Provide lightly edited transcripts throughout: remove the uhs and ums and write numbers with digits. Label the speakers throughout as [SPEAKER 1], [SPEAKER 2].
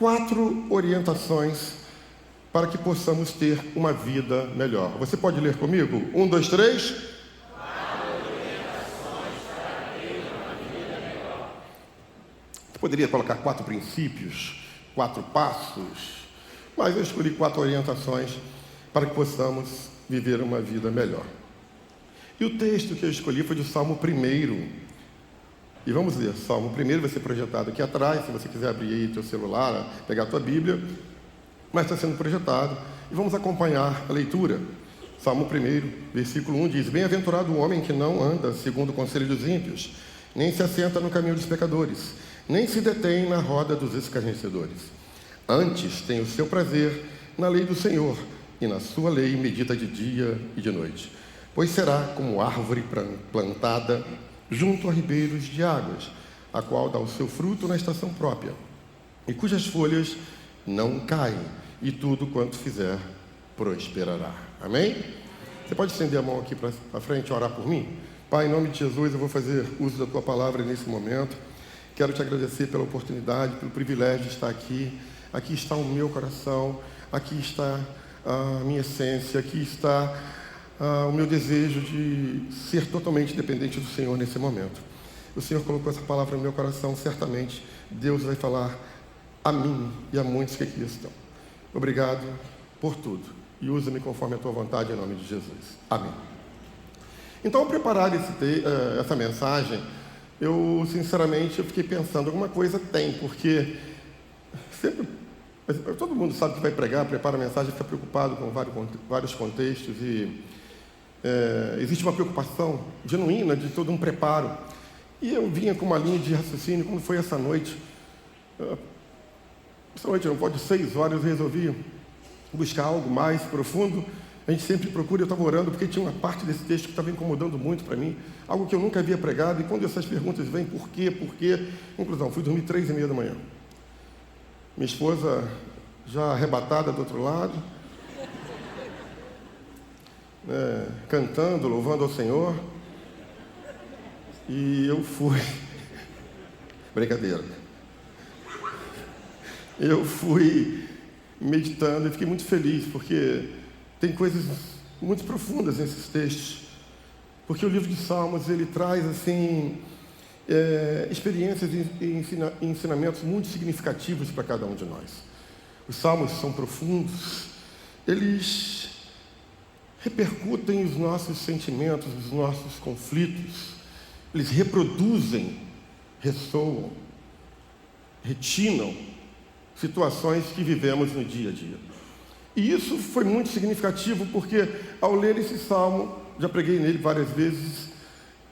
[SPEAKER 1] 4 orientações para que possamos ter uma vida melhor. Você pode ler comigo? 1, 2, 3.
[SPEAKER 2] 4 orientações para ter uma vida melhor.
[SPEAKER 1] Você poderia colocar 4 princípios, 4 passos, mas eu escolhi 4 orientações para que possamos viver uma vida melhor. E o texto que eu escolhi foi do Salmo 1. E vamos ler, Salmo 1 vai ser projetado aqui atrás, se você quiser abrir aí teu celular, pegar a tua Bíblia, mas está sendo projetado, e vamos acompanhar a leitura. Salmo 1, versículo 1 diz: Bem-aventurado o homem que não anda segundo o conselho dos ímpios, nem se assenta no caminho dos pecadores, nem se detém na roda dos escarnecedores. Antes tem o seu prazer na lei do Senhor, e na sua lei medita de dia e de noite. Pois será como árvore plantada junto a ribeiros de águas, a qual dá o seu fruto na estação própria, e cujas folhas não caem, e tudo quanto fizer prosperará. Amém? Você pode estender a mão aqui para frente e orar por mim? Pai, em nome de Jesus, eu vou fazer uso da Tua palavra nesse momento. Quero Te agradecer pela oportunidade, pelo privilégio de estar aqui. Aqui está o meu coração, aqui está a minha essência, aqui está o meu desejo de ser totalmente dependente do Senhor nesse momento. O Senhor colocou essa palavra no meu coração, certamente Deus vai falar a mim e a muitos que aqui estão. Obrigado por tudo e usa-me conforme a Tua vontade, em nome de Jesus. Amém. Então, ao preparar essa mensagem, eu sinceramente fiquei pensando, alguma coisa tem, porque sempre, todo mundo sabe que vai pregar, prepara a mensagem, fica preocupado com vários contextos e existe uma preocupação genuína de todo um preparo. E eu vinha com uma linha de raciocínio, como foi essa noite. Essa noite, não pode 6 horas, eu resolvi buscar algo mais profundo. A gente sempre procura, eu estava orando, porque tinha uma parte desse texto que estava incomodando muito para mim, algo que eu nunca havia pregado, e quando essas perguntas vêm, por quê, conclusão, fui dormir 3h30 da manhã. Minha esposa já arrebatada do outro lado, cantando, louvando ao Senhor, e eu fui, brincadeira, eu fui meditando e fiquei muito feliz, porque tem coisas muito profundas nesses textos, porque o livro de Salmos, ele traz, assim, experiências e ensinamentos muito significativos para cada um de nós. Os Salmos são profundos, eles repercutem os nossos sentimentos, os nossos conflitos, eles reproduzem, ressoam, retinam situações que vivemos no dia a dia. E isso foi muito significativo porque, ao ler esse salmo, já preguei nele várias vezes,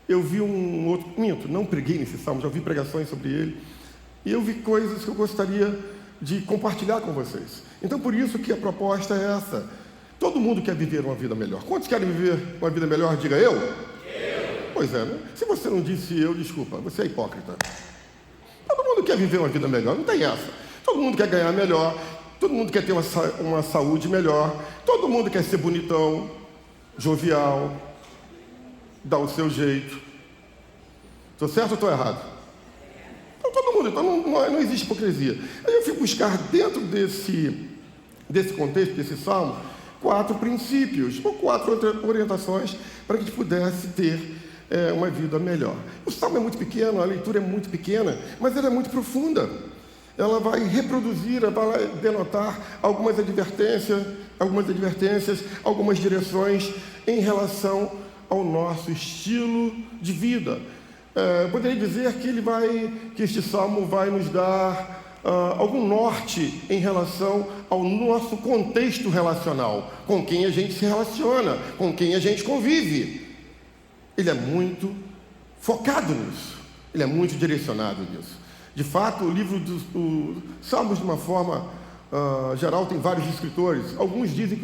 [SPEAKER 1] eu vi um outro... não preguei nesse salmo, já ouvi pregações sobre ele, e eu vi coisas que eu gostaria de compartilhar com vocês. Então, por isso que a proposta é essa. Todo mundo quer viver uma vida melhor. Quantos querem viver uma vida melhor? Diga eu. Pois é, né? Se você não disse eu, desculpa, você é hipócrita. Todo mundo quer viver uma vida melhor, não tem essa. Todo mundo quer ganhar melhor, todo mundo quer ter uma saúde melhor, todo mundo quer ser bonitão, jovial, dar o seu jeito. Estou certo ou estou errado? Então, todo mundo, então não existe hipocrisia. Aí eu fui buscar dentro desse contexto, desse salmo, 4 princípios, ou 4 orientações para que a gente pudesse ter uma vida melhor. O salmo é muito pequeno, a leitura é muito pequena, mas ela é muito profunda. Ela vai reproduzir, ela vai denotar algumas advertências, algumas direções em relação ao nosso estilo de vida. Poderia dizer que este salmo vai nos dar algum norte em relação ao nosso contexto relacional, com quem a gente se relaciona, com quem a gente convive. Ele é muito focado nisso, ele é muito direcionado nisso. De fato, o livro dos Salmos, de uma forma geral, tem vários escritores. Alguns dizem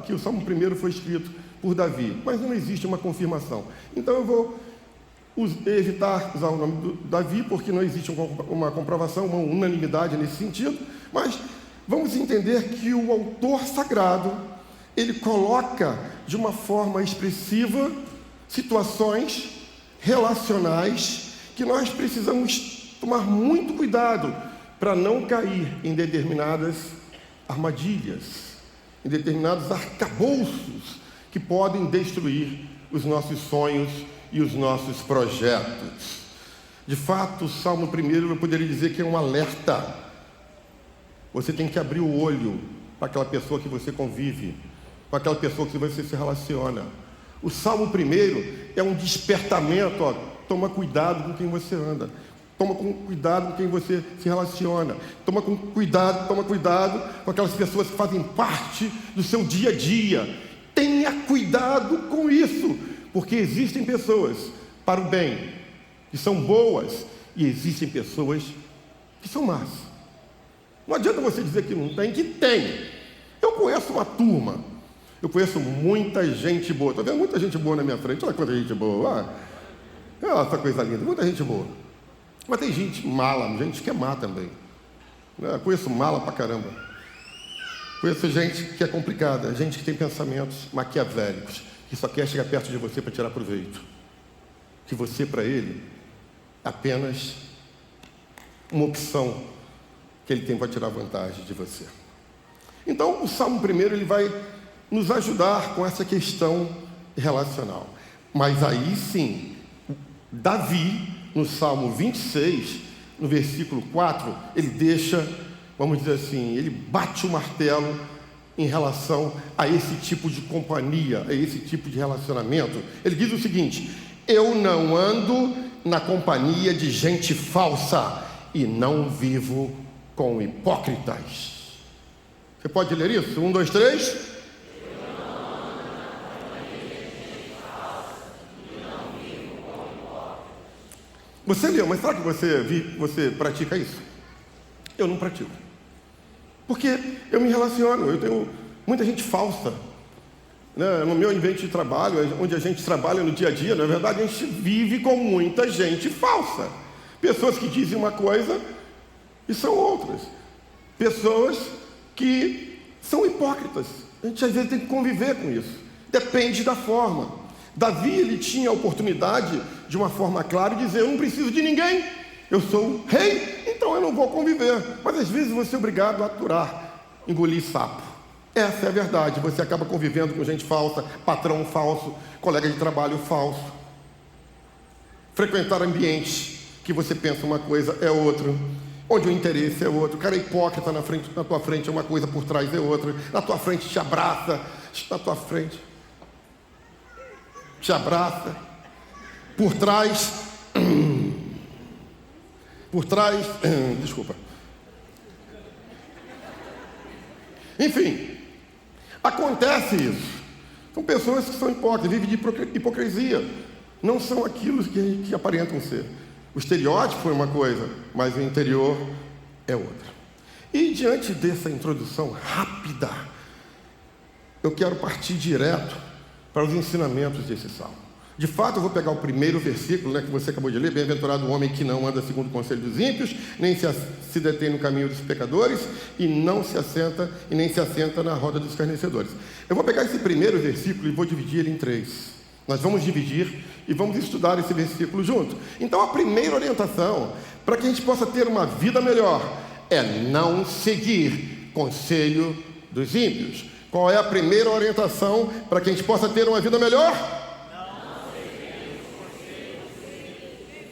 [SPEAKER 1] que o Salmo 1 foi escrito por Davi, mas não existe uma confirmação. Então eu vou evitar usar o nome do Davi, porque não existe uma comprovação, uma unanimidade nesse sentido, mas vamos entender que o autor sagrado, ele coloca de uma forma expressiva situações relacionais que nós precisamos tomar muito cuidado para não cair em determinadas armadilhas, em determinados arcabouços que podem destruir os nossos sonhos e os nossos projetos. De fato, o Salmo 1 eu poderia dizer que é um alerta. Você tem que abrir o olho para aquela pessoa que você convive, para aquela pessoa que você se relaciona. O Salmo 1 é um despertamento, toma cuidado com quem você anda, toma cuidado com quem você se relaciona, toma cuidado com aquelas pessoas que fazem parte do seu dia a dia. Tenha cuidado com isso, porque existem pessoas para o bem, que são boas, e existem pessoas que são más. Não adianta você dizer que não tem, que tem. Eu conheço uma turma, eu conheço muita gente boa. Está vendo muita gente boa na minha frente? Olha quanta gente boa. Olha essa coisa linda, muita gente boa. Mas tem gente mala, gente que é má também. Eu conheço mala pra caramba. Conheço gente que é complicada, gente que tem pensamentos maquiavélicos, que só quer chegar perto de você para tirar proveito. Que você, para ele, é apenas uma opção que ele tem para tirar vantagem de você. Então, o Salmo 1 ele vai nos ajudar com essa questão relacional. Mas aí sim, Davi, no Salmo 26, no versículo 4, ele deixa, vamos dizer assim, ele bate o martelo em relação a esse tipo de companhia, a esse tipo de relacionamento. Ele diz o seguinte: eu não ando na companhia de gente falsa e não vivo com hipócritas. Você pode ler isso? 1, 2, 3. Você leu, mas será que você pratica isso? Eu não pratico. Porque eu me relaciono, eu tenho muita gente falsa. Né? No meu ambiente de trabalho, onde a gente trabalha no dia a dia, na verdade a gente vive com muita gente falsa. Pessoas que dizem uma coisa e são outras. Pessoas que são hipócritas. A gente às vezes tem que conviver com isso. Depende da forma. Davi, ele tinha a oportunidade, de uma forma clara, de dizer: eu não preciso de ninguém, eu sou rei, então eu não vou conviver. Mas às vezes você é obrigado a aturar, engolir sapo. Essa é a verdade. Você acaba convivendo com gente falsa, patrão falso, colega de trabalho falso. Frequentar ambientes que você pensa uma coisa é outra, onde o interesse é outro. O cara é hipócrita na tua frente é uma coisa, por trás é outra. Na tua frente te abraça, na tua frente te abraça, por trás, desculpa. Enfim, acontece isso. São pessoas que são hipócritas, vivem de hipocrisia, não são aquilo que aparentam ser. O estereótipo é uma coisa, mas o interior é outra. E diante dessa introdução rápida, eu quero partir direto para os ensinamentos desse salmo. De fato, eu vou pegar o primeiro versículo, que você acabou de ler: bem-aventurado o homem que não anda segundo o conselho dos ímpios, nem se detém no caminho dos pecadores, e nem se assenta na roda dos escarnecedores. Eu vou pegar esse primeiro versículo e vou dividir ele em 3. Nós vamos dividir e vamos estudar esse versículo junto. Então, a primeira orientação, para que a gente possa ter uma vida melhor, é não seguir conselho dos ímpios. Qual é a primeira orientação para que a gente possa ter uma vida melhor? Não seguir os conselhos dos ímpios.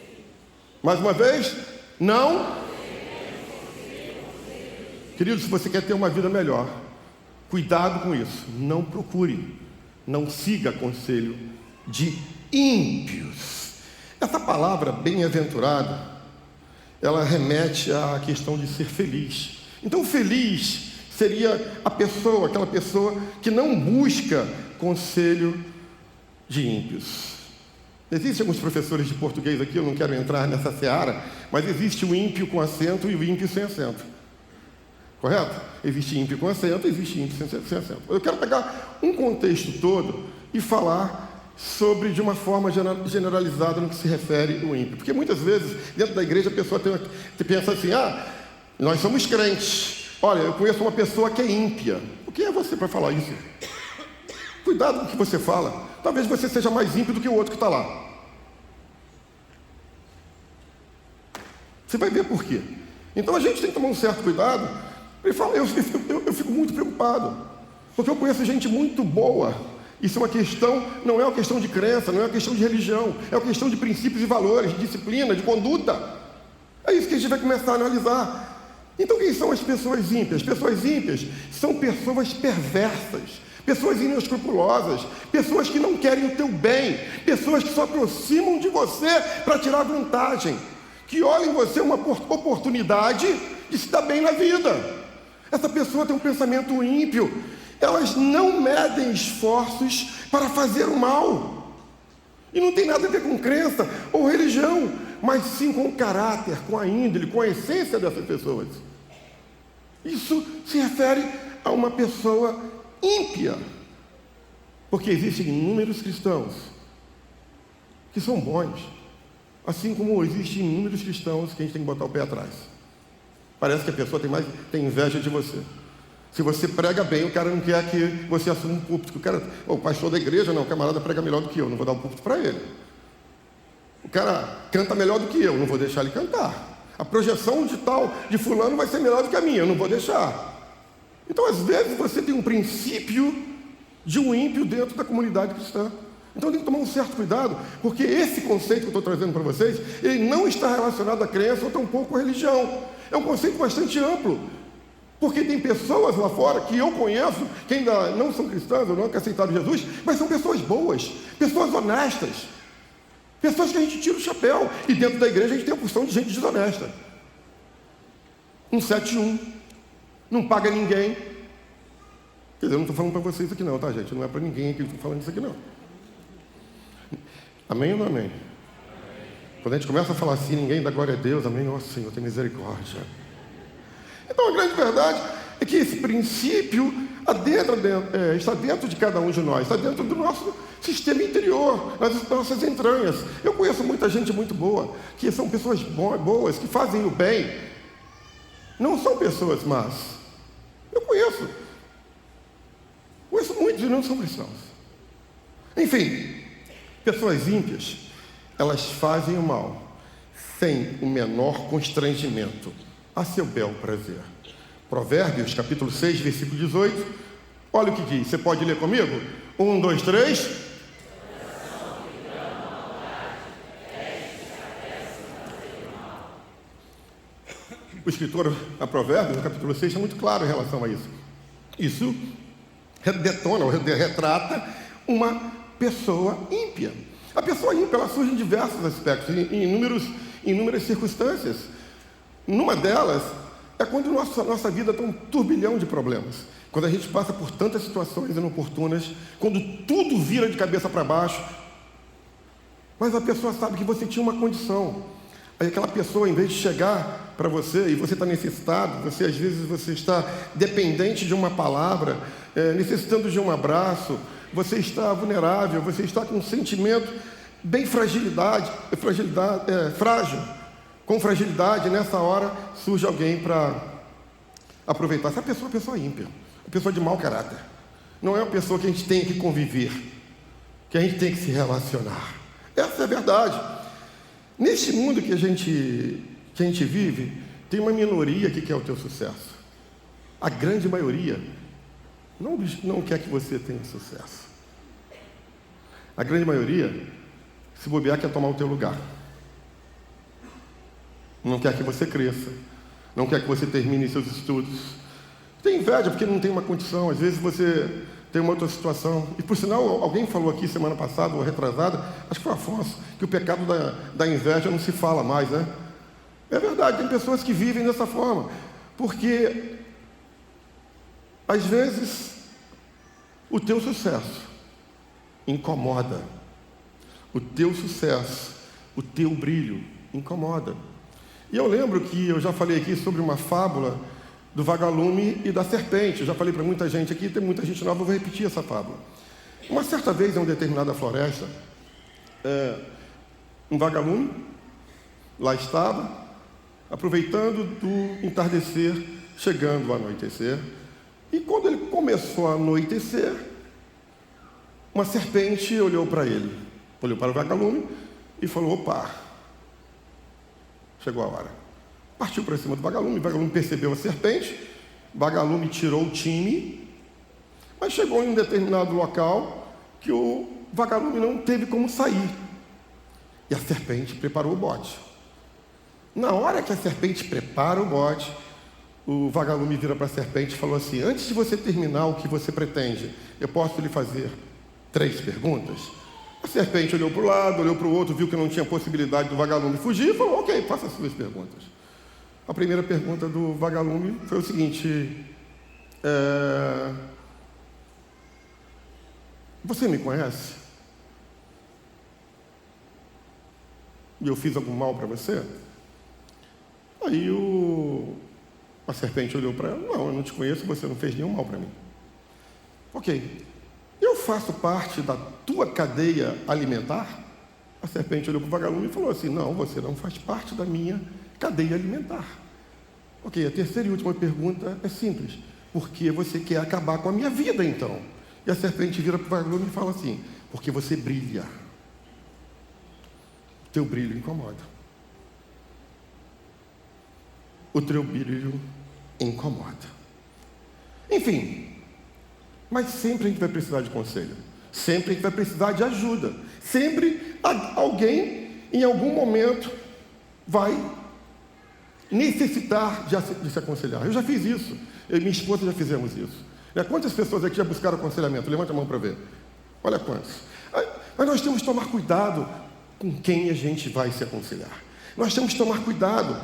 [SPEAKER 1] Mais uma vez, não. Querido, se você quer ter uma vida melhor, cuidado com isso. Não procure, não siga conselho de ímpios. Essa palavra bem-aventurado, ela remete à questão de ser feliz. Então, feliz seria aquela pessoa que não busca conselho de ímpios. Existem alguns professores de português aqui, eu não quero entrar nessa seara, mas existe o ímpio com acento e o ímpio sem acento. Correto? Existe ímpio com acento, existe ímpio sem acento. Eu quero pegar um contexto todo e falar sobre, de uma forma generalizada, no que se refere ao ímpio. Porque muitas vezes, dentro da igreja, a pessoa pensa assim: nós somos crentes. Olha, eu conheço uma pessoa que é ímpia. O que é você para falar isso? Cuidado com o que você fala. Talvez você seja mais ímpio do que o outro que está lá. Você vai ver por quê. Então a gente tem que tomar um certo cuidado. Ele fala, eu fico muito preocupado, porque eu conheço gente muito boa. Isso é uma questão, não é uma questão de crença, não é uma questão de religião, é uma questão de princípios e valores, de disciplina, de conduta. É isso que a gente vai começar a analisar. Então quem são as pessoas ímpias? As pessoas ímpias são pessoas perversas, pessoas inescrupulosas, pessoas que não querem o teu bem, pessoas que se aproximam de você para tirar vantagem, que olham em você uma oportunidade de se dar bem na vida. Essa pessoa tem um pensamento ímpio. Elas não medem esforços para fazer o mal. E não tem nada a ver com crença ou religião, mas sim com o caráter, com a índole, com a essência dessas pessoas. Isso se refere a uma pessoa ímpia. Porque existem inúmeros cristãos que são bons, assim como existem inúmeros cristãos que a gente tem que botar o pé atrás. Parece que a pessoa tem inveja de você. Se você prega bem, o cara não quer que você assuma um púlpito. O pastor da igreja, não, o camarada prega melhor do que eu, não vou dar um púlpito para ele. O cara canta melhor do que eu, não vou deixar ele cantar. A projeção de fulano vai ser melhor do que a minha, eu não vou deixar. Então, às vezes, você tem um princípio de um ímpio dentro da comunidade cristã. Então, tem que tomar um certo cuidado, porque esse conceito que eu estou trazendo para vocês, ele não está relacionado à crença ou tampouco à religião. É um conceito bastante amplo, porque tem pessoas lá fora que eu conheço, que ainda não são cristãs ou não que aceitaram Jesus, mas são pessoas boas, pessoas honestas, pessoas que a gente tira o chapéu, e dentro da igreja a gente tem a porção de gente desonesta. 171, não paga ninguém. Quer dizer, eu não estou falando para vocês aqui não, tá, gente? Não é para ninguém aqui que eu estou falando isso aqui não. Amém ou não amém? Quando a gente começa a falar assim, ninguém dá glória a Deus, amém, ó Senhor, tem misericórdia. Então a grande verdade é que esse princípio está dentro de cada um de nós, está dentro do nosso sistema interior, nas nossas entranhas. Eu conheço muita gente muito boa, que são pessoas boas, que fazem o bem, não são pessoas más. Eu conheço muitos e não são cristãos. Enfim, pessoas ímpias, elas fazem o mal sem o menor constrangimento, a seu bel prazer. Provérbios, capítulo 6, versículo 18. Olha o que diz. Você pode ler comigo? 1, 2, 3. O escritor a Provérbios, no capítulo 6, é muito claro em relação a isso. Isso detona, ou retrata uma pessoa ímpia. A pessoa ímpia, ela surge em diversos aspectos, em inúmeras circunstâncias. Numa delas, é quando nossa vida está um turbilhão de problemas. Quando a gente passa por tantas situações inoportunas, quando tudo vira de cabeça para baixo, mas a pessoa sabe que você tinha uma condição. Aí aquela pessoa, em vez de chegar para você, e você está necessitado, às vezes você está dependente de uma palavra, necessitando de um abraço, você está vulnerável, você está com um sentimento bem frágil. Com fragilidade, nessa hora surge alguém para aproveitar. Essa pessoa é uma pessoa ímpia, uma pessoa de mau caráter. Não é uma pessoa que a gente tem que conviver, que a gente tem que se relacionar. Essa é a verdade. Neste mundo que a gente vive, tem uma minoria que quer o teu sucesso. A grande maioria não quer que você tenha sucesso. A grande maioria, se bobear, quer tomar o teu lugar. Não quer que você cresça, não quer que você termine seus estudos. Tem inveja porque não tem uma condição, às vezes você tem uma outra situação. E por sinal, alguém falou aqui semana passada, ou retrasada, acho que foi o Afonso, que o pecado da inveja não se fala mais, né? É verdade, tem pessoas que vivem dessa forma, porque às vezes o teu sucesso incomoda, o teu sucesso, o teu brilho incomoda. E eu lembro que eu já falei aqui sobre uma fábula do vagalume e da serpente. Eu já falei para muita gente aqui, tem muita gente nova, eu vou repetir essa fábula. Uma certa vez, em uma determinada floresta, um vagalume lá estava, aproveitando do entardecer, chegando ao anoitecer. E quando ele começou a anoitecer, uma serpente olhou para ele, olhou para o vagalume e falou: opa, chegou a hora. Partiu para cima do vagalume, o vagalume percebeu a serpente, o vagalume tirou o time, mas chegou em um determinado local que o vagalume não teve como sair. E a serpente preparou o bote. Na hora que a serpente prepara o bote, o vagalume vira para a serpente e falou assim: antes de você terminar o que você pretende, eu posso lhe fazer 3 perguntas? A serpente olhou para o lado, olhou para o outro, viu que não tinha possibilidade do vagalume fugir e falou: ok, faça as suas perguntas. A primeira pergunta do vagalume foi o seguinte: você me conhece? E eu fiz algum mal para você? Aí a serpente olhou para ela: não, eu não te conheço, você não fez nenhum mal para mim. Ok, eu faço parte da tua cadeia alimentar? A serpente olhou para o vagalume e falou assim: não, você não faz parte da minha cadeia alimentar. Ok, a terceira e última pergunta é simples: por que você quer acabar com a minha vida então? E a serpente vira para o vagalume e fala assim: porque você brilha. O teu brilho incomoda. O teu brilho incomoda. Enfim, mas sempre a gente vai precisar de conselho. Sempre a gente vai precisar de ajuda. Sempre alguém, em algum momento, vai necessitar de se aconselhar. Eu já fiz isso. Eu e minha esposa já fizemos isso. Quantas pessoas aqui já buscaram aconselhamento? Levanta a mão para ver. Olha quantas. Mas nós temos que tomar cuidado com quem a gente vai se aconselhar. Nós temos que tomar cuidado,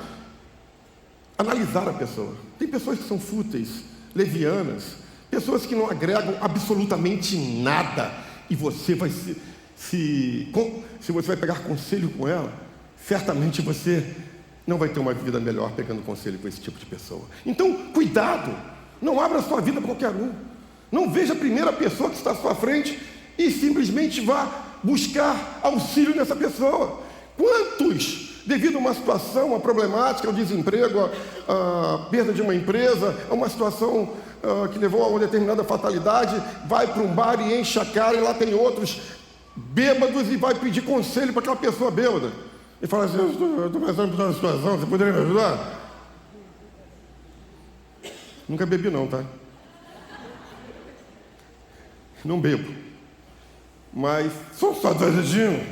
[SPEAKER 1] analisar a pessoa. Tem pessoas que são fúteis, levianas, pessoas que não agregam absolutamente nada, e você vai se você vai pegar conselho com ela, certamente você não vai ter uma vida melhor pegando conselho com esse tipo de pessoa. Então, cuidado, não abra a sua vida para qualquer um. Não veja a primeira pessoa que está à sua frente e simplesmente vá buscar auxílio nessa pessoa. Quantos, devido a uma situação, uma problemática, ao desemprego, a perda de uma empresa, a uma situação que levou a uma determinada fatalidade, vai para um bar e enche a cara, e lá tem outros bêbados e vai pedir conselho para aquela pessoa bêbada. E fala assim: eu estou passando por uma situação, você poderia me ajudar? Nunca bebi não, tá? Não bebo. Mas só dedinho.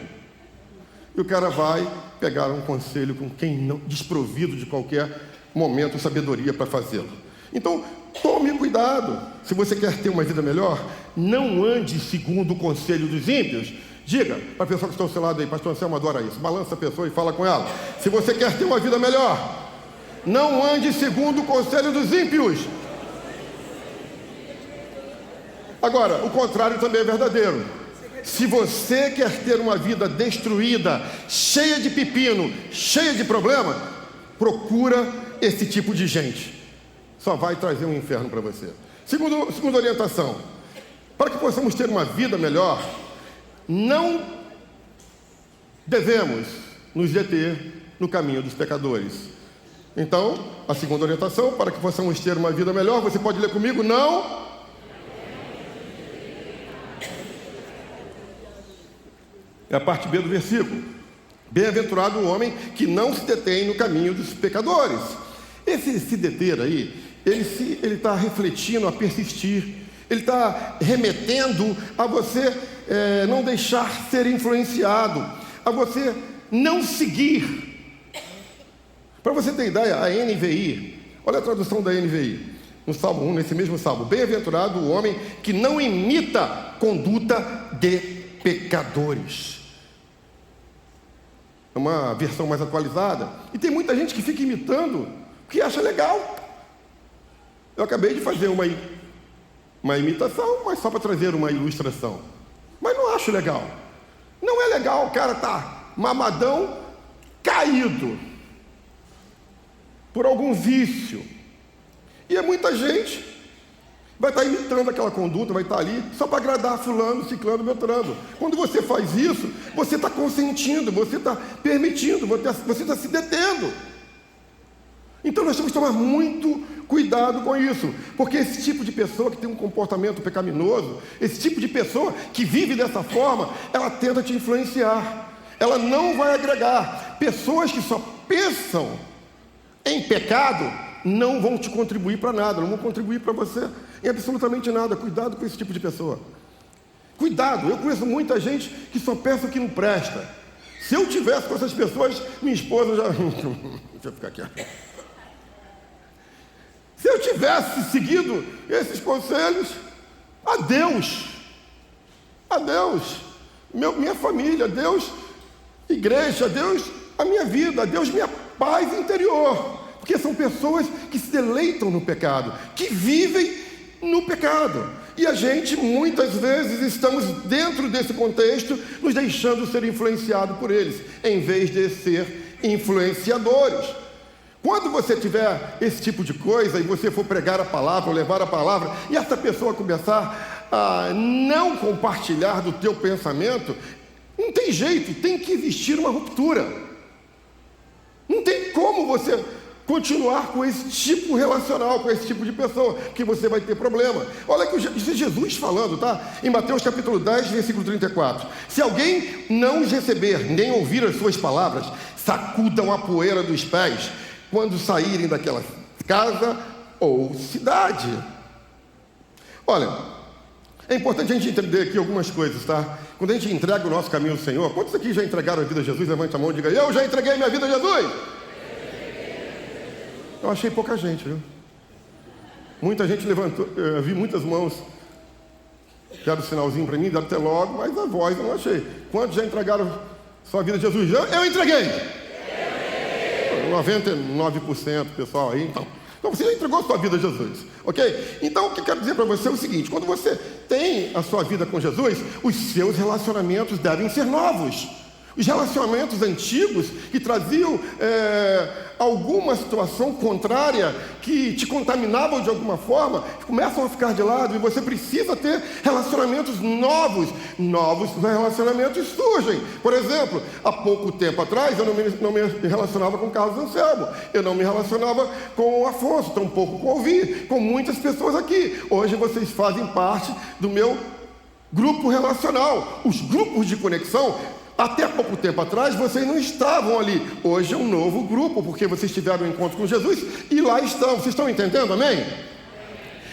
[SPEAKER 1] E o cara vai pegar um conselho com quem não, desprovido de qualquer momento e sabedoria para fazê-lo. Então, tome cuidado. Se você quer ter uma vida melhor, não ande segundo o conselho dos ímpios. Diga para a pessoa que está ao seu lado aí: pastor Anselmo adora isso. Balança a pessoa e fala com ela: se você quer ter uma vida melhor, não ande segundo o conselho dos ímpios. Agora, o contrário também é verdadeiro. Se você quer ter uma vida destruída, cheia de pepino, cheia de problema, procura esse tipo de gente. Só vai trazer um inferno para você. Segunda orientação: para que possamos ter uma vida melhor, não devemos nos deter no caminho dos pecadores. Então, a segunda orientação: para que possamos ter uma vida melhor, você pode ler comigo: não. É a parte B do versículo. Bem-aventurado o homem que não se detém no caminho dos pecadores. Esse se deter aí, ele está refletindo a persistir. Ele está remetendo a você não deixar ser influenciado, a você não seguir. Para você ter ideia, a NVI, olha a tradução da NVI, no Salmo 1, nesse mesmo Salmo: bem-aventurado o homem que não imita conduta de pecadores. É uma versão mais atualizada. E tem muita gente que fica imitando, porque acha legal. Eu acabei de fazer uma imitação, mas só para trazer uma ilustração. Mas não acho legal. Não é legal o cara estar mamadão, caído por algum vício. E é muita gente vai estar imitando aquela conduta, vai estar ali só para agradar fulano, ciclano, beltrano. Quando você faz isso, você está consentindo, você está permitindo, você está se detendo. Então nós temos que tomar muito cuidado com isso, porque esse tipo de pessoa que tem um comportamento pecaminoso, esse tipo de pessoa que vive dessa forma, ela tenta te influenciar, ela não vai agregar. Pessoas que só pensam em pecado não vão te contribuir para nada, não vão contribuir para você em absolutamente nada. Cuidado com esse tipo de pessoa. Cuidado, eu conheço muita gente que só pensa que não presta. Se eu tivesse com essas pessoas, minha esposa já... Deixa eu ficar quieto. Se eu tivesse seguido esses conselhos, adeus, minha família, adeus, igreja, adeus, a minha vida, adeus, minha paz interior. Porque são pessoas que se deleitam no pecado, que vivem no pecado. E a gente, muitas vezes, estamos dentro desse contexto, nos deixando ser influenciados por eles, em vez de ser influenciadores. Quando você tiver esse tipo de coisa, e você for pregar a palavra, ou levar a palavra, e essa pessoa começar a não compartilhar do teu pensamento, não tem jeito, tem que existir uma ruptura. Não tem como você continuar com esse tipo relacional, com esse tipo de pessoa, que você vai ter problema. Olha que isso é Jesus falando, tá? Em Mateus capítulo 10, versículo 34. Se alguém não os receber, nem ouvir as suas palavras, sacudam a poeira dos pés, quando saírem daquela casa ou cidade. Olha, é importante a gente entender aqui algumas coisas, tá? Quando a gente entrega o nosso caminho ao Senhor, quantos aqui já entregaram a vida a Jesus? Levante a mão e diga: eu já entreguei minha vida a Jesus. Eu achei pouca gente, viu? Muita gente levantou, eu vi muitas mãos. Quero um sinalzinho para mim, dá até logo, mas a voz eu não achei. Quantos já entregaram sua vida a Jesus? Eu entreguei. 99% pessoal aí, então você já entregou a sua vida a Jesus, ok? Então o que eu quero dizer para você é o seguinte: quando você tem a sua vida com Jesus, os seus relacionamentos devem ser novos. Os relacionamentos antigos que traziam alguma situação contrária, que te contaminavam de alguma forma, começam a ficar de lado, e você precisa ter relacionamentos novos. Novos relacionamentos surgem. Por exemplo, há pouco tempo atrás eu não me relacionava com o Carlos Anselmo, eu não me relacionava com o Afonso, tampouco com o Alvir, com muitas pessoas aqui. Hoje vocês fazem parte do meu grupo relacional. Os grupos de conexão, até pouco tempo atrás, vocês não estavam ali. Hoje é um novo grupo, porque vocês tiveram um encontro com Jesus e lá estão. Vocês estão entendendo, amém?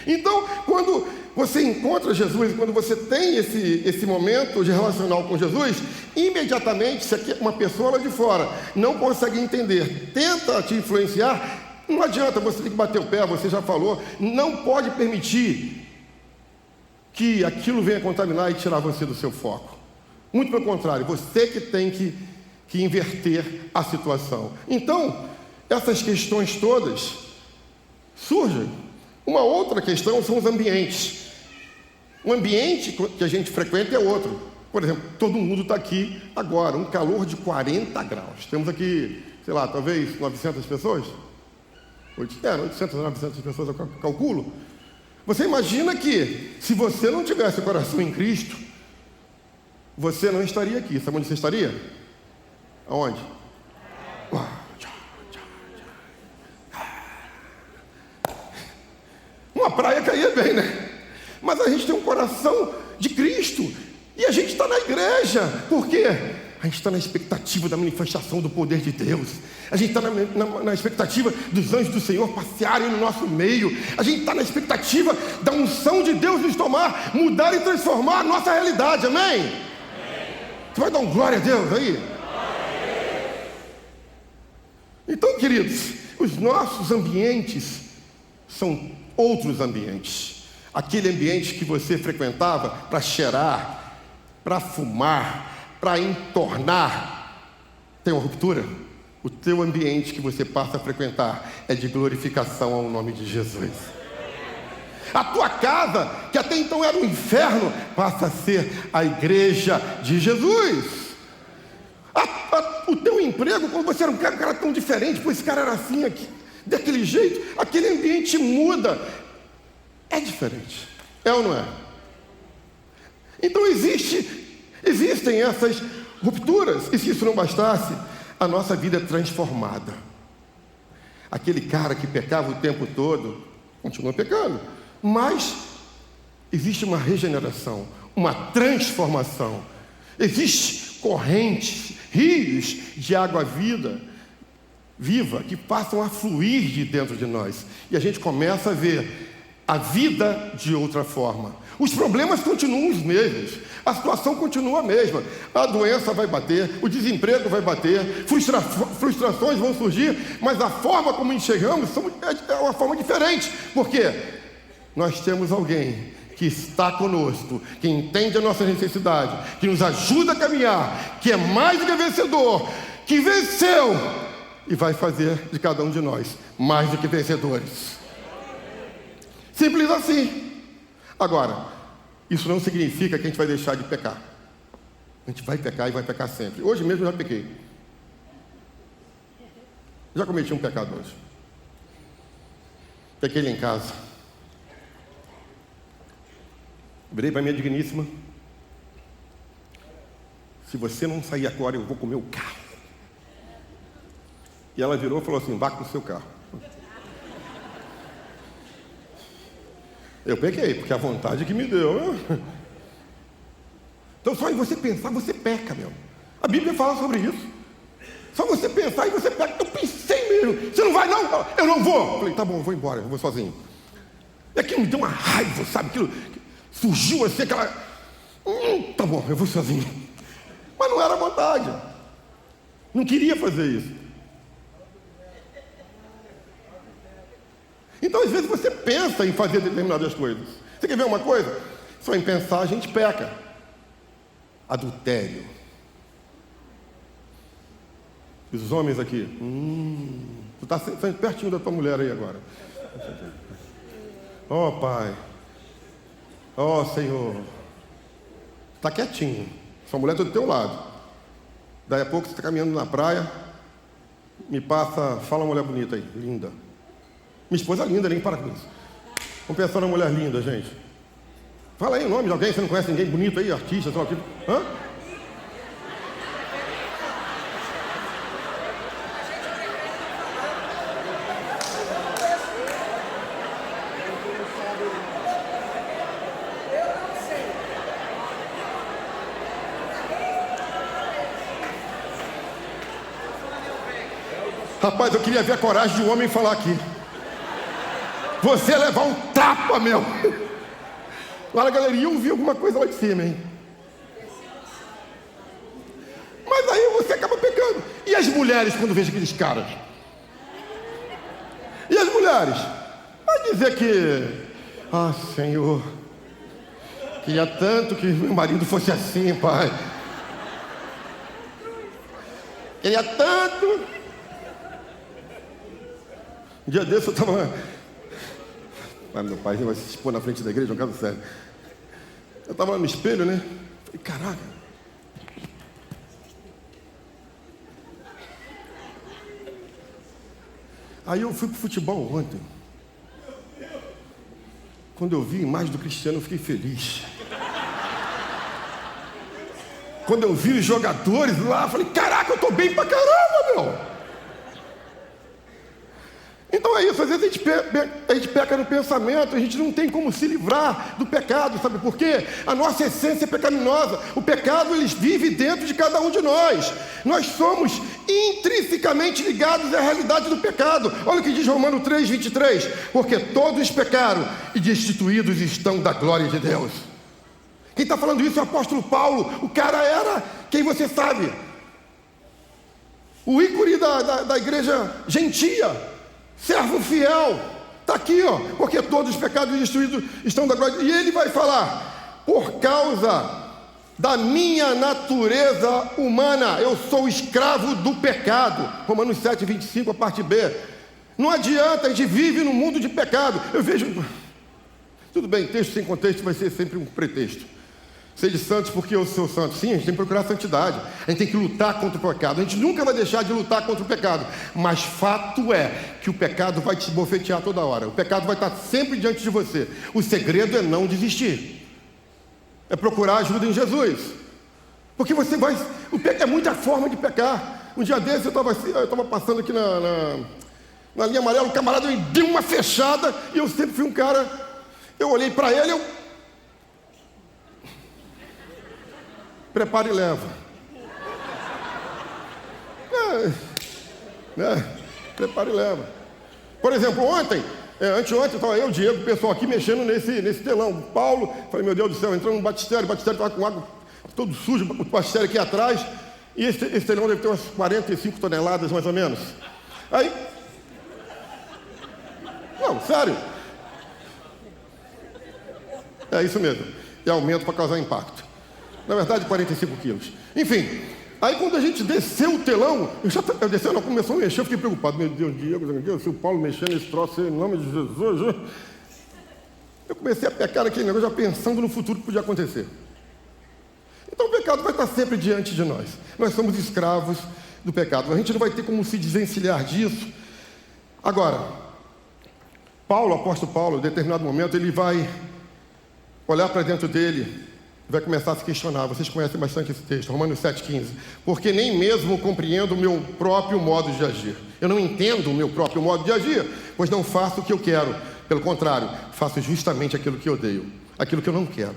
[SPEAKER 1] Então, quando você encontra Jesus, quando você tem esse momento de relacional com Jesus, imediatamente, se uma pessoa lá de fora não consegue entender, tenta te influenciar, não adianta, você tem que bater o pé, você já falou, não pode permitir que aquilo venha contaminar e tirar você do seu foco. Muito pelo contrário, você que tem que inverter a situação. Então, essas questões todas surgem. Uma outra questão são os ambientes. O ambiente que a gente frequenta é outro. Por exemplo, todo mundo está aqui agora, um calor de 40 graus. Temos aqui, sei lá, talvez 900 pessoas? 800, 900 pessoas, eu calculo. Você imagina que, se você não tivesse o coração em Cristo, você não estaria aqui. Sabe onde você estaria? Aonde? Uma praia caía bem, né? Mas a gente tem um coração de Cristo. E a gente está na igreja. Por quê? A gente está na expectativa da manifestação do poder de Deus. A gente está na expectativa dos anjos do Senhor passearem no nosso meio. A gente está na expectativa da unção de Deus nos tomar, mudar e transformar a nossa realidade. Amém? Você vai dar um glória a Deus aí? Então, queridos, os nossos ambientes são outros ambientes. Aquele ambiente que você frequentava para cheirar, para fumar, para entornar, tem uma ruptura. O teu ambiente que você passa a frequentar é de glorificação ao nome de Jesus. A tua casa, que até então era um inferno, passa a ser a igreja de Jesus. O teu emprego, quando você era um cara tão diferente, pô, esse cara era assim, aqui, daquele jeito, aquele ambiente muda. É diferente. É ou não é? Então existem essas rupturas. E se isso não bastasse, a nossa vida é transformada. Aquele cara que pecava o tempo todo, continua pecando. Mas existe uma regeneração, uma transformação. Existem correntes, rios de água-vida viva, que passam a fluir de dentro de nós. E a gente começa a ver a vida de outra forma. Os problemas continuam os mesmos, a situação continua a mesma. A doença vai bater, o desemprego vai bater, frustrações vão surgir, mas a forma como enxergamos é uma forma diferente. Por quê? Nós temos alguém que está conosco, que entende a nossa necessidade, que nos ajuda a caminhar, que é mais do que vencedor, que venceu e vai fazer de cada um de nós mais do que vencedores. Simples assim. Agora, isso não significa que a gente vai deixar de pecar. A gente vai pecar e vai pecar sempre. Hoje mesmo eu já pequei. Já cometi um pecado hoje. Pequei lá em casa. Virei para minha digníssima. Se você não sair agora, eu vou comer o carro. E ela virou e falou assim: vá com o seu carro. Eu pequei, porque a vontade que me deu. Então só em você pensar, você peca, meu. A Bíblia fala sobre isso. Só você pensar e você peca. Eu pensei mesmo. Você não vai não? Eu não vou. Eu falei, tá bom, eu vou embora, eu vou sozinho. E aquilo me deu uma raiva, sabe? Aquilo surgiu assim, aquela... tá bom, eu vou sozinho. Mas não era vontade. Não queria fazer isso. Então, às vezes, você pensa em fazer determinadas coisas. Você quer ver uma coisa? Só em pensar a gente peca. Adultério. Os homens aqui. Tu está sendo pertinho da tua mulher aí agora. Ó, Pai. Ó, Senhor. Está quietinho. Sua mulher está do teu lado. Daí a pouco você está caminhando na praia. Me passa, fala uma mulher bonita aí, linda. Minha esposa é linda, nem para com isso. Vamos pensar numa mulher linda, gente. Fala aí o nome de alguém, você não conhece ninguém bonito aí, artista, sei lá o que. Hã? Rapaz, eu queria ver a coragem de um homem falar aqui. Você levar um tapa, meu. Lá na galeria eu vi alguma coisa lá de cima, hein? Mas aí você acaba pecando. E as mulheres quando vejam aqueles caras? E as mulheres? Vai dizer que... ah, Senhor, queria tanto que meu marido fosse assim, Pai. Queria tanto. Um dia desse eu estava... ah, meu pai vai se expor na frente da igreja, um caso sério. Eu estava lá no espelho, né? Falei, caraca. Aí eu fui pro futebol ontem. Quando eu vi a imagem do Cristiano, eu fiquei feliz. Quando eu vi os jogadores lá, eu falei, caraca, eu tô bem pra caramba, meu. Então é isso, às vezes a gente peca no pensamento, a gente não tem como se livrar do pecado, sabe por quê? A nossa essência é pecaminosa, o pecado ele vive dentro de cada um de nós. Nós somos intrinsecamente ligados à realidade do pecado. Olha o que diz Romanos 3:23, porque todos pecaram e destituídos estão da glória de Deus. Quem está falando isso é o apóstolo Paulo, o cara era, quem você sabe, o ícone da igreja gentia. Servo fiel, está aqui, ó, porque todos os pecados destruídos estão da glória. E ele vai falar, por causa da minha natureza humana, eu sou escravo do pecado. Romanos 7:25, a parte B. Não adianta, a gente vive num mundo de pecado. Eu vejo, tudo bem, texto sem contexto vai ser sempre um pretexto. Sede santos porque eu sou santo. Sim, a gente tem que procurar a santidade. A gente tem que lutar contra o pecado. A gente nunca vai deixar de lutar contra o pecado. Mas fato é que o pecado vai te bofetear toda hora. O pecado vai estar sempre diante de você. O segredo é não desistir. É procurar ajuda em Jesus. Porque você vai... é muita forma de pecar. Um dia desse eu estava passando aqui na linha amarela. O camarada me deu uma fechada. E eu sempre fui um cara... Eu olhei para ele, prepara e leva. Prepara e leva. Por exemplo, anteontem, estava eu, Diego, o pessoal aqui mexendo nesse telão. O Paulo, falei, meu Deus do céu, entrando no batistério, o batistério estava com água todo sujo, o batistério aqui atrás. E esse telão deve ter umas 45 toneladas, mais ou menos. Aí... Não, sério. É isso mesmo. E aumento para causar impacto. Na verdade, 45 quilos. Enfim, aí quando a gente desceu o telão, eu desceu, não, começou a mexer, eu fiquei preocupado. Meu Deus, Diego, se o Paulo mexer nesse troço aí, em nome de Jesus. Eu comecei a pecar aquele negócio, já pensando no futuro que podia acontecer. Então o pecado vai estar sempre diante de nós. Nós somos escravos do pecado. A gente não vai ter como se desvencilhar disso. Agora, o apóstolo Paulo, em determinado momento, ele vai olhar para dentro dele, vai começar a se questionar. Vocês conhecem bastante esse texto, Romanos 7,15. Porque nem mesmo compreendo o meu próprio modo de agir. Eu não entendo o meu próprio modo de agir, pois não faço o que eu quero. Pelo contrário, faço justamente aquilo que eu odeio, aquilo que eu não quero.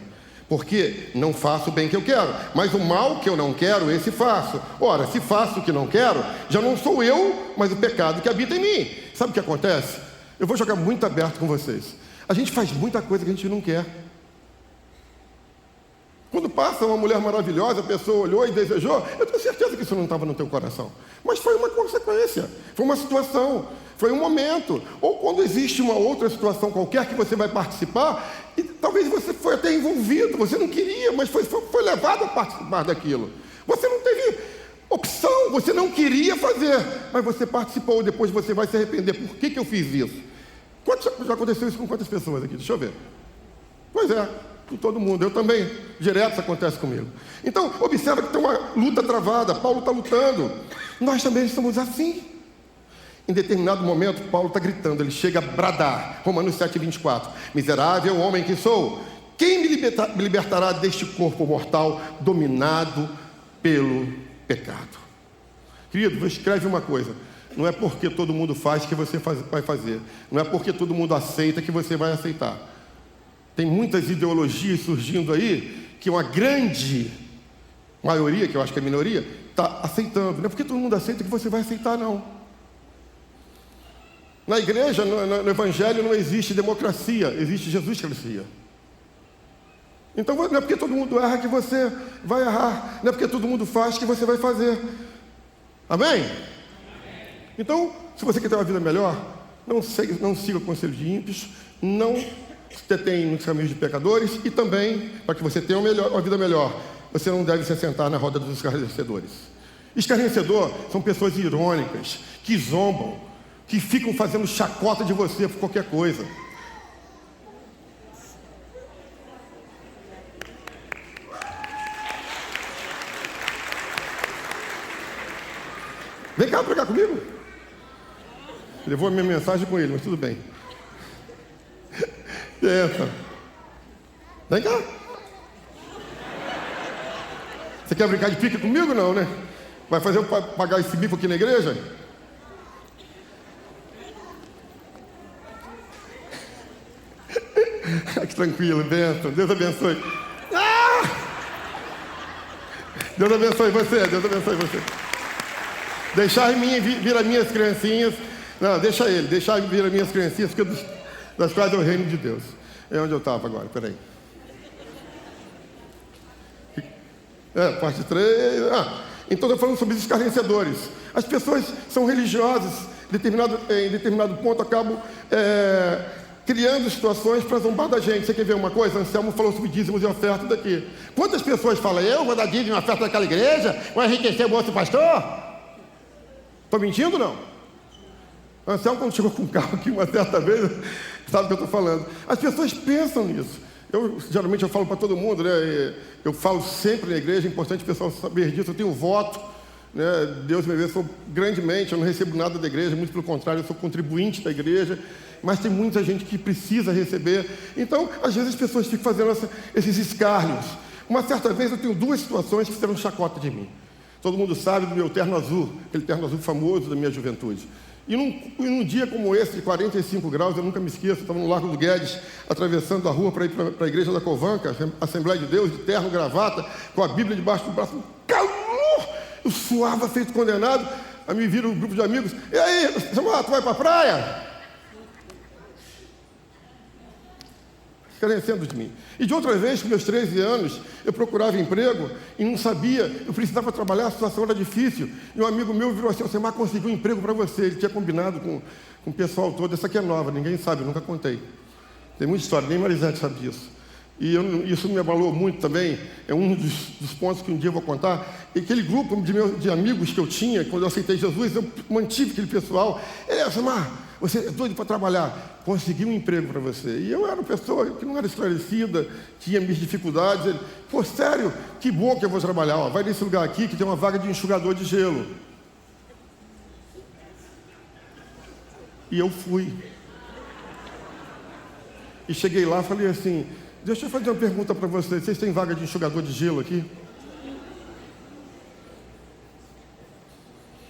[SPEAKER 1] Porque não faço o bem que eu quero, mas o mal que eu não quero, esse faço. Ora, se faço o que não quero, já não sou eu, mas o pecado que habita em mim. Sabe o que acontece? Eu vou jogar muito aberto com vocês. A gente faz muita coisa que a gente não quer. Quando passa uma mulher maravilhosa, a pessoa olhou e desejou, eu tenho certeza que isso não estava no teu coração. Mas foi uma consequência, foi uma situação, foi um momento. Ou quando existe uma outra situação qualquer que você vai participar, e talvez você foi até envolvido, você não queria, mas foi levado a participar daquilo. Você não teve opção, você não queria fazer, mas você participou, depois você vai se arrepender. Por que eu fiz isso? Já aconteceu isso com quantas pessoas aqui? Deixa eu ver. Pois é. Com todo mundo, eu também, direto isso acontece comigo. Então, observa que tem uma luta travada, Paulo está lutando, nós também estamos assim. Em determinado momento, Paulo está gritando, ele chega a bradar, Romanos 7,24, miserável homem que sou, quem me libertará deste corpo mortal dominado pelo pecado? Querido, escreve uma coisa, não é porque todo mundo faz que você vai fazer, não é porque todo mundo aceita que você vai aceitar. Tem muitas ideologias surgindo aí, que uma grande maioria, que eu acho que é a minoria, está aceitando. Não é porque todo mundo aceita que você vai aceitar, não. Na igreja, no evangelho, não existe democracia, existe Jesus-cracia. Então não é porque todo mundo erra que você vai errar, não é porque todo mundo faz que você vai fazer. Amém? Então, se você quer ter uma vida melhor, não siga o conselho de ímpios, não detém nos caminhos de pecadores, e também, para que você tenha uma vida melhor, você não deve se assentar na roda dos escarnecedores. Escarnecedor são pessoas irônicas, que zombam, que ficam fazendo chacota de você por qualquer coisa. Vem cá pregar comigo. Levou a minha mensagem com ele, mas tudo bem. Pensa. Vem cá. Você quer brincar de pique comigo? Não, né? Vai fazer eu pagar esse bico aqui na igreja? Que tranquilo, benção. Deus abençoe. Ah! Deus abençoe você, Deus abençoe você. Deixar vir as minhas criancinhas. Não, deixar vir as minhas criancinhas, porque das quais é o reino de Deus. É onde eu estava agora, peraí. Parte 3. Então eu falando sobre os escarnecedores. As pessoas são religiosas, em determinado ponto acabam criando situações para zombar da gente. Você quer ver uma coisa? Anselmo falou sobre dízimos e ofertas daqui. Quantas pessoas falam, eu vou dar dízimo e oferta daquela igreja, vou enriquecer o moço pastor? Estou mentindo ou não? Anselmo, quando chegou com um carro aqui uma certa vez, sabe o que eu estou falando. As pessoas pensam nisso. Geralmente eu falo para todo mundo, né? Eu falo sempre na igreja, é importante o pessoal saber disso. Eu tenho voto, né? Deus me abençoou grandemente, eu não recebo nada da igreja, muito pelo contrário, eu sou contribuinte da igreja, mas tem muita gente que precisa receber. Então, às vezes as pessoas ficam fazendo esses escárnios. Uma certa vez eu tenho duas situações que fizeram chacota de mim. Todo mundo sabe do meu terno azul, aquele terno azul famoso da minha juventude. E num dia como esse, de 45 graus, eu nunca me esqueço, eu estava no Largo do Guedes, atravessando a rua para ir para a igreja da Covanca, Assembleia de Deus, de terno, gravata, com a Bíblia debaixo do braço, um calor! Eu suava feito condenado. Aí me vira um grupo de amigos, e aí, Samuel, tu vai para a praia? Carecendo de mim. E de outra vez, com meus 13 anos, eu procurava emprego e não sabia, eu precisava trabalhar, a situação era difícil. E um amigo meu virou assim, Semar conseguiu um emprego para você. Ele tinha combinado com o pessoal todo, essa aqui é nova, ninguém sabe, eu nunca contei. Tem muita história, nem Marisete sabe disso. E isso me abalou muito também, é um dos pontos que um dia eu vou contar. E aquele grupo de amigos que eu tinha, quando eu aceitei Jesus, eu mantive aquele pessoal. Ele Semar, você é doido para trabalhar, consegui um emprego para você. E eu era uma pessoa que não era esclarecida, tinha minhas dificuldades. Ele, pô, sério, que bom que eu vou trabalhar. Ó, vai nesse lugar aqui que tem uma vaga de enxugador de gelo. E eu fui. E cheguei lá e falei assim, deixa eu fazer uma pergunta para vocês. Vocês têm vaga de enxugador de gelo aqui?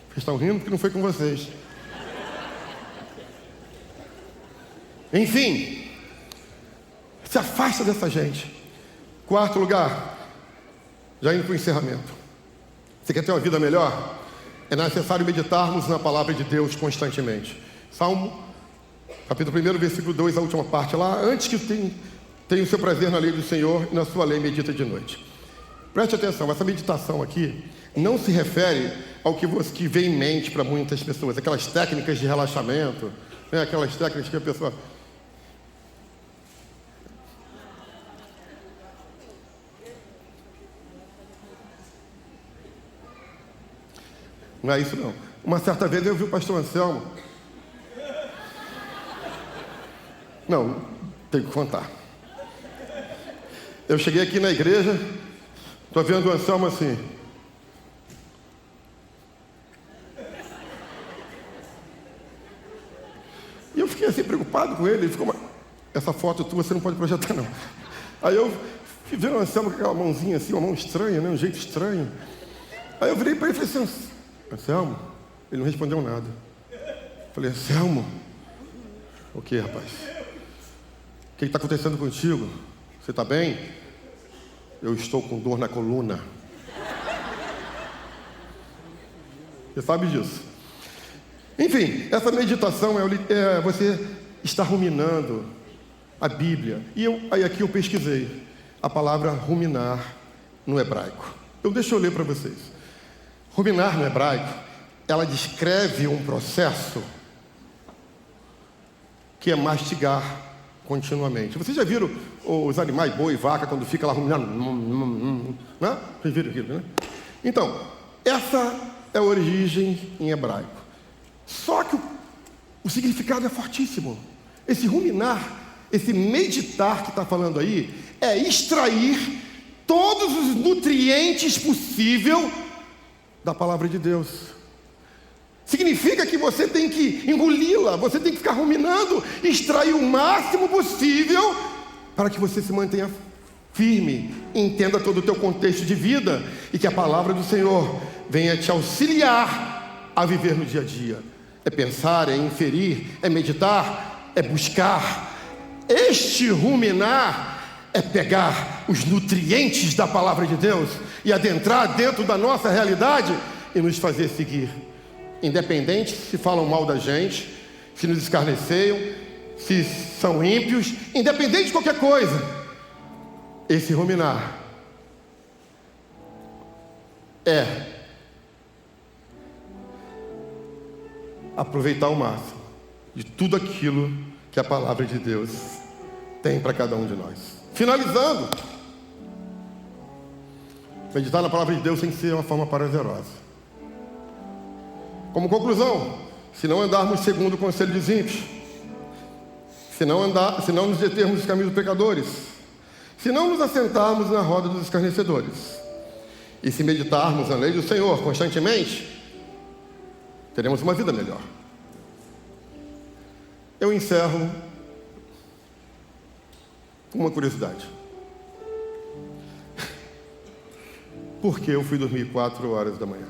[SPEAKER 1] Vocês estão rindo porque não foi com vocês. Enfim, se afasta dessa gente. Quarto lugar, já indo para o encerramento. Você quer ter uma vida melhor? É necessário meditarmos na palavra de Deus constantemente. Salmo, capítulo 1, versículo 2, a última parte lá. Antes que tenha o seu prazer na lei do Senhor e na sua lei medita de noite. Preste atenção, essa meditação aqui não se refere ao que vem em mente para muitas pessoas. Aquelas técnicas de relaxamento, né? Aquelas técnicas que a pessoa... Não é isso não. Uma certa vez eu vi o pastor Anselmo. Não, tenho que contar. Eu cheguei aqui na igreja, estou vendo o Anselmo assim. E eu fiquei assim preocupado com ele. Ele ficou, essa foto tua você não pode projetar não. Aí eu fui ver o Anselmo com aquela mãozinha assim, uma mão estranha, né? Um jeito estranho. Aí eu virei para ele e falei assim, Anselmo, ele não respondeu nada. Falei, Anselmo, o que, rapaz? O que está acontecendo contigo? Você está bem? Eu estou com dor na coluna. Você sabe disso. Enfim, essa meditação é você estar ruminando a Bíblia. E aí aqui eu pesquisei a palavra ruminar no hebraico. Então deixa eu ler para vocês. Ruminar no hebraico, ela descreve um processo que é mastigar continuamente. Vocês já viram os animais, boi e vaca, quando fica lá ruminando? Né? Vocês viram aquilo, né? Então, essa é a origem em hebraico. Só que o significado é fortíssimo. Esse ruminar, esse meditar que está falando aí, é extrair todos os nutrientes possíveis da palavra de Deus. Significa que você tem que engoli-la, você tem que ficar ruminando, extrair o máximo possível para que você se mantenha firme, entenda todo o teu contexto de vida e que a palavra do Senhor venha te auxiliar a viver no dia a dia. É pensar, é inferir, é meditar, é buscar. Este ruminar é pegar os nutrientes da palavra de Deus e adentrar dentro da nossa realidade e nos fazer seguir. Independente se falam mal da gente, se nos escarneceiam, se são ímpios, independente de qualquer coisa, esse ruminar é aproveitar ao máximo de tudo aquilo que a palavra de Deus tem para cada um de nós. Finalizando, meditar na palavra de Deus tem que ser uma forma prazerosa. Como conclusão, se não andarmos segundo o conselho dos ímpios, se não nos determos nos caminhos dos pecadores, se não nos assentarmos na roda dos escarnecedores, e se meditarmos na lei do Senhor constantemente, teremos uma vida melhor. Eu encerro com uma curiosidade. Por que eu fui dormir 4 horas da manhã?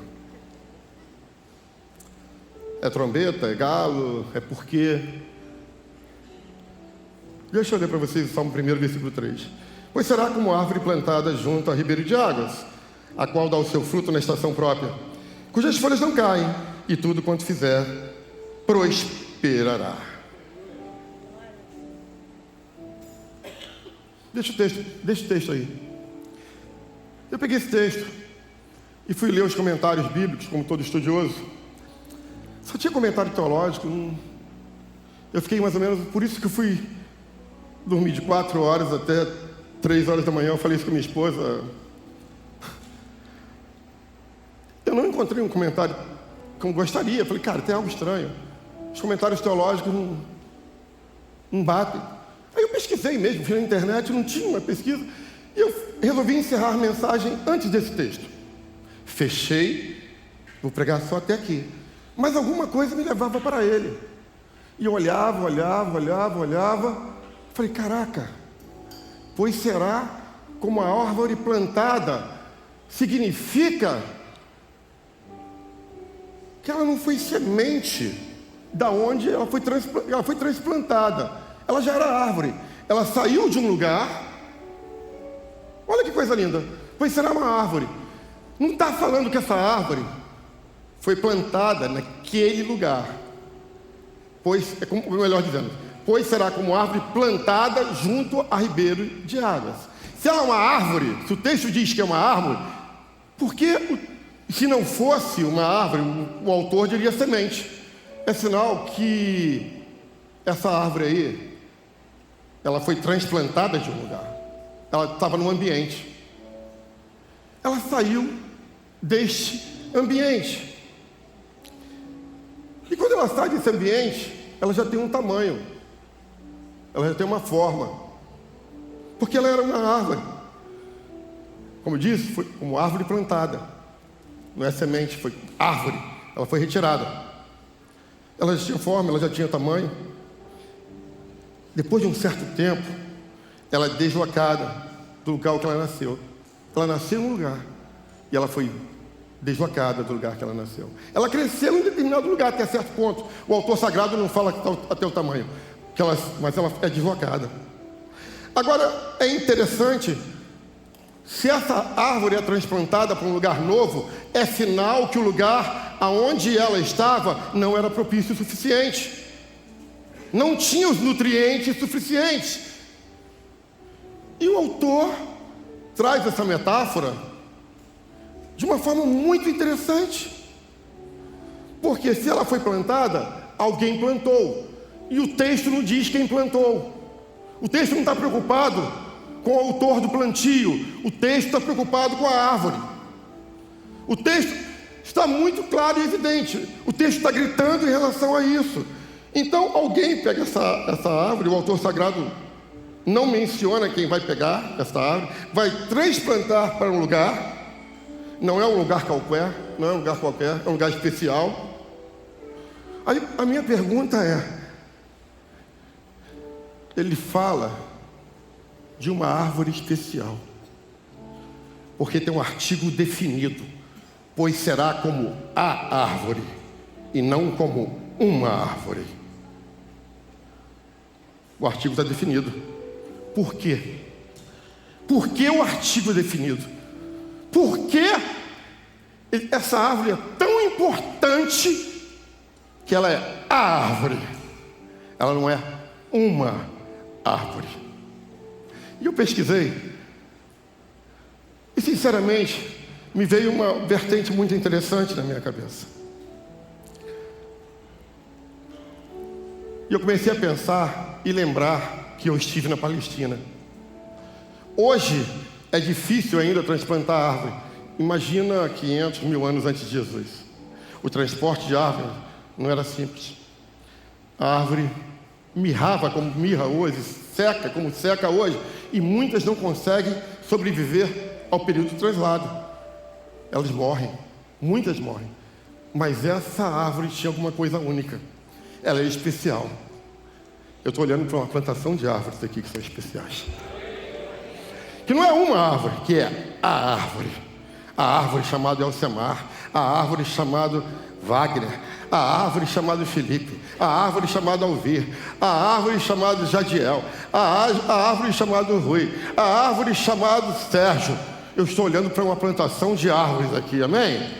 [SPEAKER 1] É trombeta? É galo? É porquê? Deixa eu ler para vocês o Salmo 1, versículo 3. Pois será como árvore plantada junto a ribeiro de águas, a qual dá o seu fruto na estação própria, cujas folhas não caem, e tudo quanto fizer prosperará. Deixa o texto aí. Eu peguei esse texto e fui ler os comentários bíblicos, como todo estudioso. Só tinha comentário teológico. Eu fiquei mais ou menos... Por isso que eu fui dormir de 4 horas até 3 horas da manhã. Eu falei isso com minha esposa. Eu não encontrei um comentário como gostaria. Eu falei, cara, tem algo estranho. Os comentários teológicos não batem. Aí eu pesquisei mesmo, fui na internet, não tinha uma pesquisa. E eu resolvi encerrar a mensagem antes desse texto. Fechei, vou pregar só até aqui. Mas alguma coisa me levava para ele. E eu olhava. Falei, caraca, pois será como a árvore plantada significa que ela não foi semente da onde ela foi transplantada. Ela já era árvore. Ela saiu de um lugar. Olha que coisa linda. Pois será uma árvore. Não está falando que essa árvore foi plantada naquele lugar. Pois, melhor dizendo, pois será como árvore plantada junto a ribeiro de águas. Se ela é uma árvore, se o texto diz que é uma árvore, por que, se não fosse uma árvore, o autor diria semente? É sinal que essa árvore aí, ela foi transplantada de um lugar. Ela estava num ambiente. Ela saiu deste ambiente. E quando ela sai desse ambiente, ela já tem um tamanho. Ela já tem uma forma. Porque ela era uma árvore. Como eu disse, foi como árvore plantada. Não é semente, foi árvore. Ela foi retirada. Ela já tinha forma, ela já tinha tamanho. Depois de um certo tempo, ela é deslocada do lugar que ela nasceu. Ela nasceu num lugar e ela foi deslocada do lugar que ela nasceu. Ela cresceu em determinado lugar até certo ponto. O autor sagrado não fala até o tamanho, mas ela é deslocada. Agora, é interessante, se essa árvore é transplantada para um lugar novo, é sinal que o lugar aonde ela estava não era propício o suficiente. Não tinha os nutrientes suficientes. E o autor traz essa metáfora de uma forma muito interessante. Porque se ela foi plantada, alguém plantou. E o texto não diz quem plantou. O texto não está preocupado com o autor do plantio. O texto está preocupado com a árvore. O texto está muito claro e evidente. O texto está gritando em relação a isso. Então alguém pega essa árvore, o autor sagrado não menciona quem vai pegar essa árvore, vai transplantar para um lugar. Não é um lugar qualquer, é um lugar especial. Aí a minha pergunta é, ele fala de uma árvore especial, porque tem um artigo definido, pois será como a árvore e não como uma árvore. O artigo está definido. Por quê? Por que o artigo é definido? Por que essa árvore é tão importante que ela é a árvore? Ela não é uma árvore. E eu pesquisei e sinceramente me veio uma vertente muito interessante na minha cabeça. E eu comecei a pensar e lembrar que eu estive na Palestina. Hoje é difícil ainda transplantar árvore. Imagina 500 mil anos antes de Jesus. O transporte de árvore não era simples. A árvore mirrava como mirra hoje, seca como seca hoje, e muitas não conseguem sobreviver ao período do translado. Elas morrem, muitas morrem. Mas essa árvore tinha alguma coisa única. Ela é especial. Eu estou olhando para uma plantação de árvores aqui que são especiais. Que não é uma árvore, que é a árvore. A árvore chamada Elcemar, a árvore chamada Wagner, a árvore chamada Felipe, a árvore chamada Alvir, a árvore chamada Jadiel, a árvore chamada Rui, a árvore chamada Sérgio. Eu estou olhando para uma plantação de árvores aqui, amém?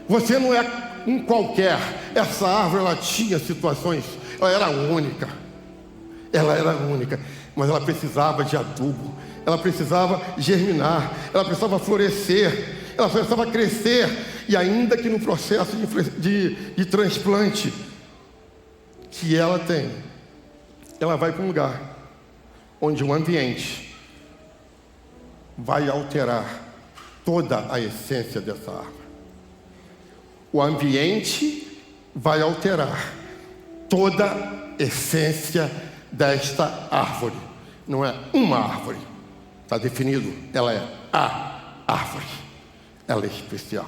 [SPEAKER 1] Você não é um qualquer. Essa árvore, ela tinha situações, ela era única. Ela era única, mas ela precisava de adubo, ela precisava germinar, ela precisava florescer, ela precisava crescer. E ainda que no processo de transplante que ela tem, ela vai para um lugar onde o ambiente vai alterar toda a essência dessa árvore. O ambiente vai alterar toda a essência desta árvore. Não é uma árvore, está definido, ela é a árvore. Ela é especial.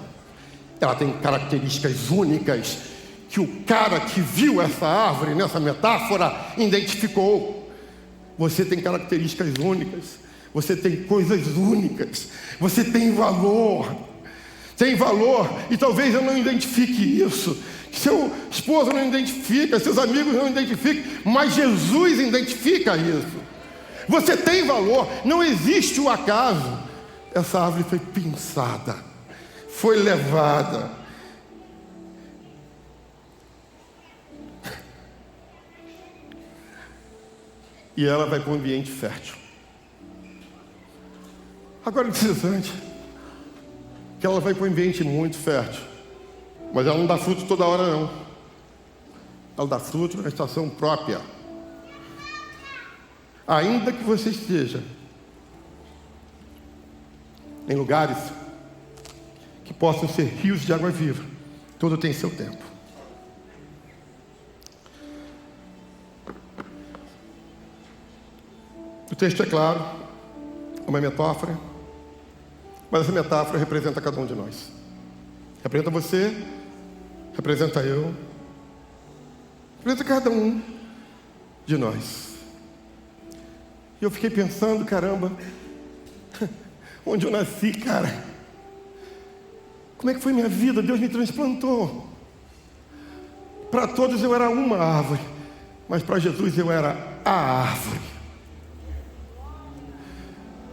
[SPEAKER 1] Ela tem características únicas que o cara que viu essa árvore nessa metáfora identificou. Você tem características únicas, você tem coisas únicas, você tem valor. Tem valor, e talvez eu não identifique isso, seu esposo não identifica, seus amigos não identificam, mas Jesus identifica isso. Você tem valor, não existe o acaso. Essa árvore foi pinçada, foi levada. E ela vai para um ambiente fértil. Agora é interessante que ela vai para um ambiente muito fértil, mas ela não dá fruto toda hora não. Ela dá fruto na estação própria. Ainda que você esteja em lugares que possam ser rios de água viva, tudo tem seu tempo. O texto é claro, é uma metáfora, mas essa metáfora representa cada um de nós. Representa você, representa eu, representa cada um de nós. E eu fiquei pensando, caramba, onde eu nasci, cara? Como é que foi minha vida? Deus me transplantou. Para todos eu era uma árvore, mas para Jesus eu era a árvore.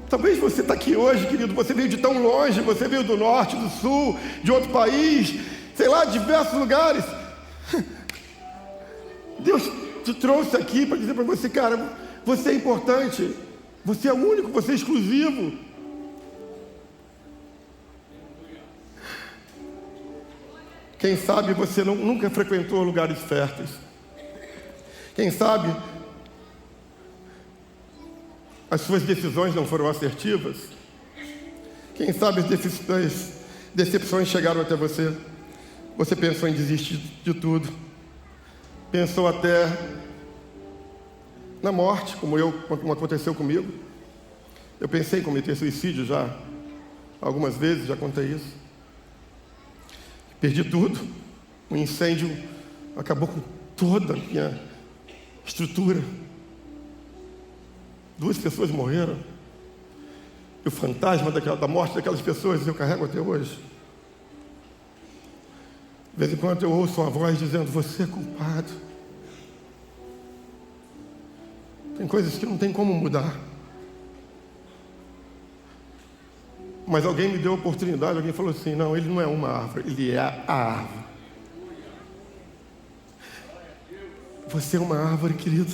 [SPEAKER 1] Talvez você está aqui hoje, querido, você veio de tão longe, você veio do norte, do sul, de outro país, sei lá, de diversos lugares. Deus te trouxe aqui para dizer para você, cara, você é importante, você é único, você é exclusivo. Quem sabe você nunca frequentou lugares férteis. Quem sabe as suas decisões não foram assertivas. Quem sabe as decepções chegaram até você. Você pensou em desistir de tudo. Pensou até na morte, como aconteceu comigo. Eu pensei em cometer suicídio já algumas vezes, já contei isso. Perdi tudo. Um incêndio acabou com toda a minha estrutura. 2 pessoas morreram. E o fantasma da morte daquelas pessoas eu carrego até hoje. De vez em quando eu ouço uma voz dizendo, você é culpado. Tem coisas que não tem como mudar. Mas alguém me deu a oportunidade, alguém falou assim, não, ele não é uma árvore, ele é a árvore. Você é uma árvore, querido.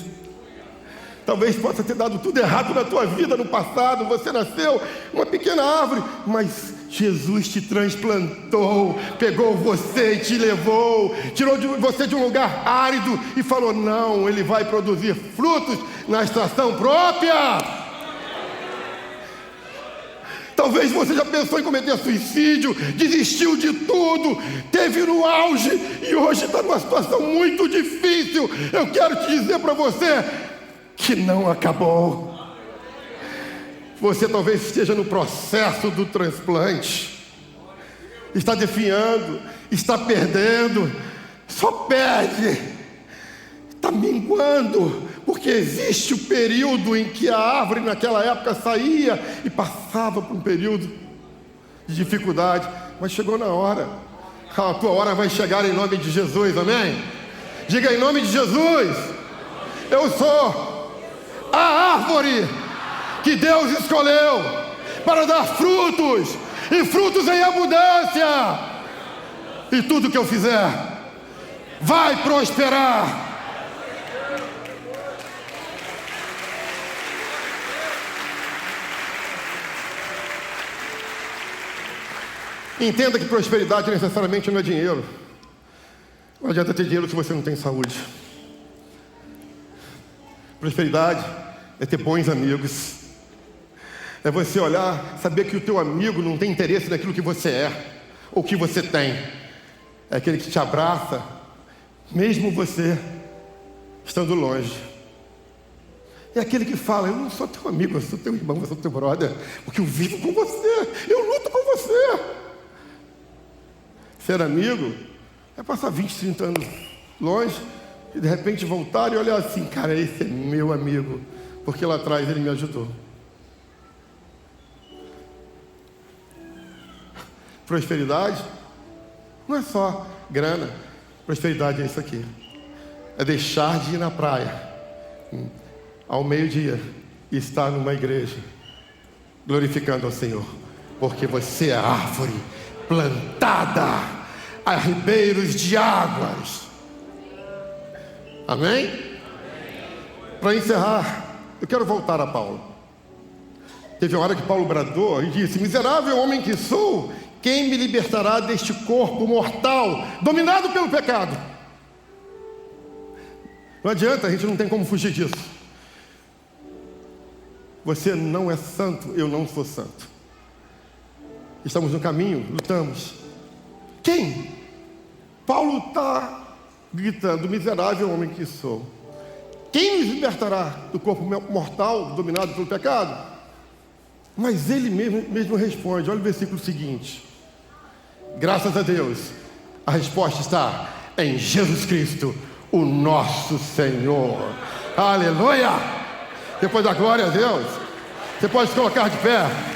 [SPEAKER 1] Talvez possa ter dado tudo errado na tua vida no passado. Você nasceu uma pequena árvore, mas Jesus te transplantou, pegou você e te levou, tirou você de um lugar árido e falou, não, ele vai produzir frutos na estação própria. Talvez você já pensou em cometer suicídio, desistiu de tudo, teve no auge e hoje está numa situação muito difícil. Eu quero te dizer para você que não acabou. Você talvez esteja no processo do transplante, está definhando, está perdendo, só perde, está minguando, porque existe o período em que a árvore naquela época saía e passava por um período de dificuldade, mas chegou na hora. A tua hora vai chegar em nome de Jesus, amém? Diga em nome de Jesus, eu sou a árvore que Deus escolheu para dar frutos, e frutos em abundância. e tudo que eu fizer vai prosperar. Entenda que prosperidade necessariamente não é dinheiro. Não adianta ter dinheiro se você não tem saúde. Prosperidade é ter bons amigos. É você olhar, saber que o teu amigo não tem interesse naquilo que você é ou que você tem. É aquele que te abraça, mesmo você estando longe. É aquele que fala: eu não sou teu amigo, eu sou teu irmão, eu sou teu brother, porque eu vivo com você, eu luto com você. Ser amigo é passar 20, 30 anos longe e de repente voltar e olhar assim: cara, esse é meu amigo, porque lá atrás ele me ajudou. Prosperidade não é só grana. Prosperidade é isso aqui: é deixar de ir na praia ao meio-dia e estar numa igreja glorificando ao Senhor, porque você é árvore plantada a ribeiros de águas. Amém? Para encerrar, eu quero voltar a Paulo. Teve uma hora que Paulo bradou e disse: miserável homem que sou, quem me libertará deste corpo mortal, dominado pelo pecado? Não adianta, a gente não tem como fugir disso. Você não é santo, eu não sou santo. Estamos no caminho, lutamos. Quem? Paulo está gritando: miserável homem que sou, quem nos libertará do corpo mortal dominado pelo pecado? Mas ele mesmo responde. Olha o versículo seguinte: graças a Deus, a resposta está em Jesus Cristo, o nosso Senhor. Aleluia! Depois da glória a Deus, você pode se colocar de pé.